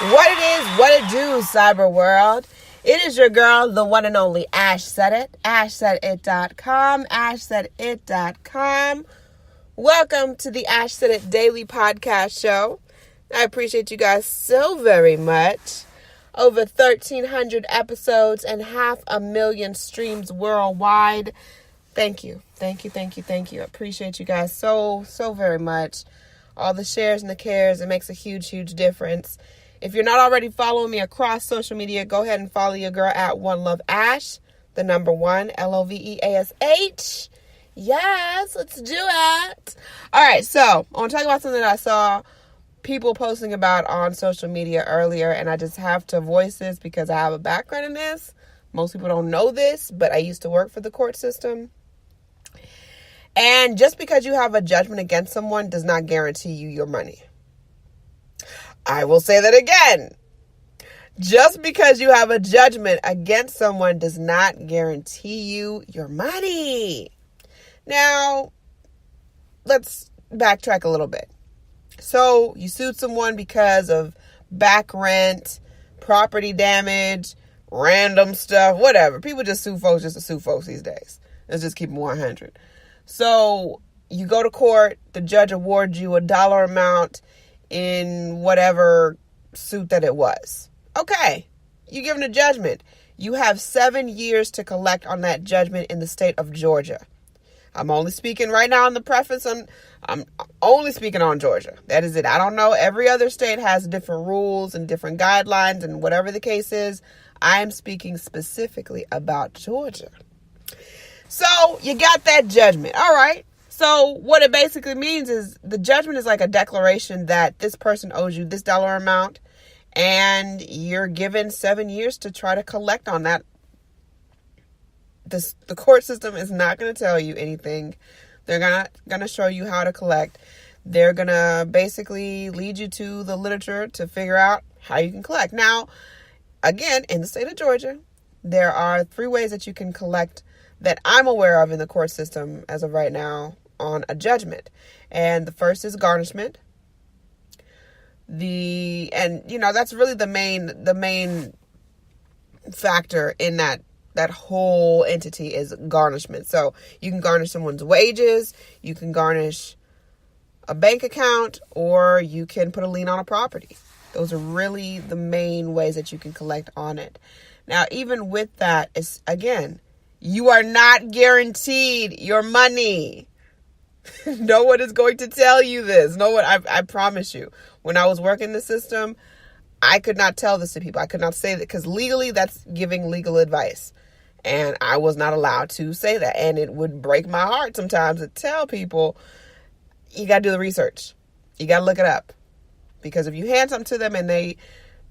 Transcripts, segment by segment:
What it is, what it do, cyber world. It is your girl, the one and only Ash Said It. AshSaidIt.com. AshSaidIt.com. Welcome to the Ash Said It Daily Podcast Show. I appreciate you guys so very much. Over 1,300 episodes and 500,000 streams worldwide. Thank you. Thank you. I appreciate you guys so very much. All the shares and the cares, it makes a huge difference. If you're not already following me across social media, go ahead and follow your girl at One Love Ash, the number one, LOVEASH. Yes, let's do it. All right, so I want to talk about something that I saw people posting about on social media earlier, and I just have to voice this because I have a background in this. Most people don't know this, but I used to work for the court system. And just because you have a judgment against someone does not guarantee you your money. I will say that again. Just because you have a judgment against someone does not guarantee you your money. Now, let's backtrack a little bit. So, you sued someone because of back rent, property damage, random stuff, whatever. People just sue folks just to sue folks these days. Let's just keep them 100. So, you go to court, the judge awards you a dollar amount in whatever suit that it was. Okay, you're given a judgment. You have 7 years to collect on that judgment in the state of Georgia. I'm only speaking right now in the preface. I'm only speaking on Georgia. That is it. I don't know. Every other state has different rules and different guidelines, and whatever the case is, I am speaking specifically about Georgia. So you got that judgment. All right. So what it basically means is the judgment is like a declaration that this person owes you this dollar amount, and you're given 7 years to try to collect on that. The court system is not going to tell you anything. They're going to show you how to collect. They're going to basically lead you to the literature to figure out how you can collect. Now, again, in the state of Georgia, there are 3 ways that you can collect that I'm aware of in the court system as of right now on a judgment. And the first is garnishment. That's really the main factor in that whole entity is garnishment. So you can garnish someone's wages, you can garnish a bank account, or you can put a lien on a property. Those are really the main ways that you can collect on it. Now, even with that, it's, again, you are not guaranteed your money. No one is going to tell you this. No one, I promise you. When I was working the system, I could not tell this to people. I could not say that because legally that's giving legal advice. And I was not allowed to say that. And it would break my heart sometimes to tell people, you got to do the research. You got to look it up. Because if you hand something to them and they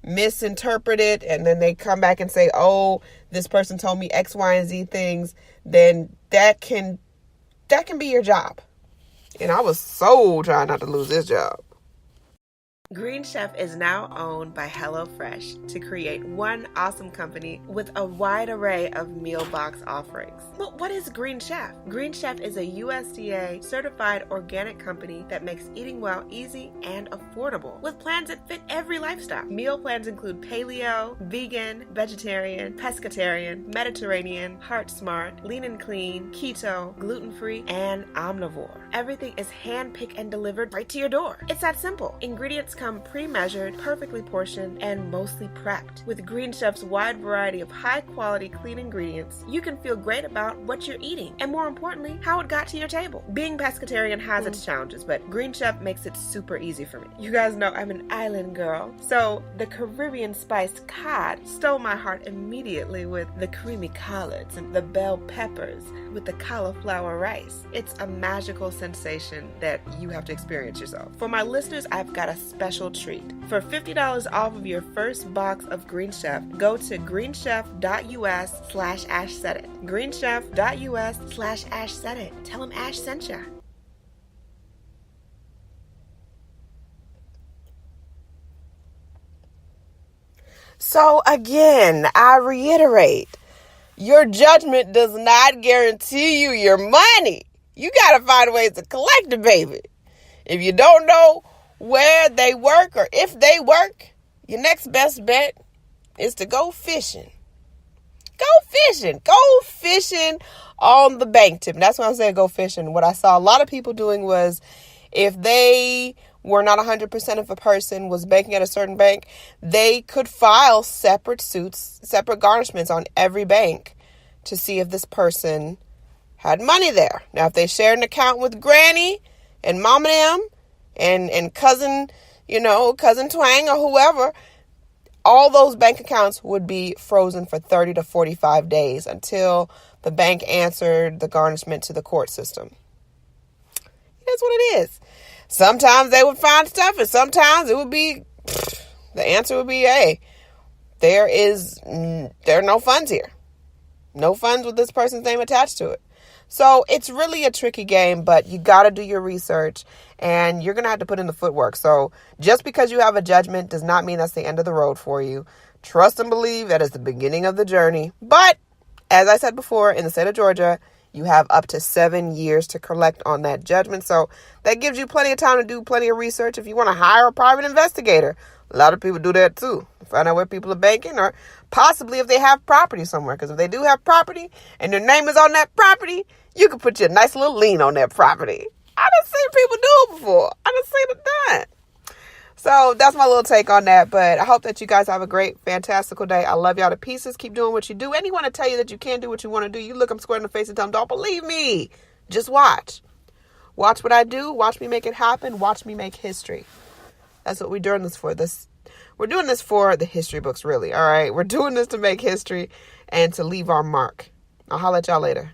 misinterpret it and then they come back and say, oh, this person told me X, Y, and Z things, then that can be your job. And I was so trying not to lose this job. Green Chef is now owned by HelloFresh to create one awesome company with a wide array of meal box offerings. But what is Green Chef? Green Chef is a USDA certified organic company that makes eating well easy and affordable with plans that fit every lifestyle. Meal plans include paleo, vegan, vegetarian, pescatarian, Mediterranean, heart smart, lean and clean, keto, gluten-free, and omnivore. Everything is hand-picked and delivered right to your door. It's that simple. Ingredients come pre-measured, perfectly portioned, and mostly prepped. With Green Chef's wide variety of high-quality, clean ingredients, you can feel great about what you're eating, and more importantly, how it got to your table. Being pescatarian has its challenges, but Green Chef makes it super easy for me. You guys know I'm an island girl, so the Caribbean spiced cod stole my heart immediately with the creamy collards and the bell peppers with the cauliflower rice. It's a magical sensation that you have to experience yourself. For my listeners, I've got a special treat. For $50 off of your first box of Green Chef, go to greenchef.us/AshSaidIt. greenchef.us/AshSaidIt. Tell them Ash sent ya. So again, I reiterate, your judgment does not guarantee you your money. You got to find ways to collect it, baby. If you don't know where they work or if they work, Your next best bet is to go fishing. Go fishing. Go fishing on the bank tip. That's why I'm saying go fishing. What I saw a lot of people doing was, if they were not 100% if a person was banking at a certain bank, they could file separate suits, separate garnishments on every bank to see if this person had money there. Now, if they shared an account with Granny and Mom and cousin, cousin Twang or whoever, all those bank accounts would be frozen for 30 to 45 days until the bank answered the garnishment to the court system. That's what it is. Sometimes they would find stuff, and sometimes it would be, the answer would be, hey, there are no funds here. No funds with this person's name attached to it. So it's really a tricky game, but you got to do your research, and you're going to have to put in the footwork. So just because you have a judgment does not mean that's the end of the road for you. Trust and believe that is the beginning of the journey. But as I said before, in the state of Georgia, you have up to 7 years to collect on that judgment. So that gives you plenty of time to do plenty of research. If you want to hire a private investigator, a lot of people do that too. Find out where people are banking, or possibly if they have property somewhere. Because if they do have property and their name is on that property, you can put your nice little lien on that property. I done seen people do it before. I done seen it done. So that's my little take on that. But I hope that you guys have a great, fantastical day. I love y'all to pieces. Keep doing what you do. Anyone to tell you that you can't do what you want to do, you look them square in the face and tell them, don't believe me. Just watch. Watch what I do. Watch me make it happen. Watch me make history. That's what we're doing this for. We're doing this for the history books, really. All right. We're doing this to make history and to leave our mark. I'll holler at y'all later.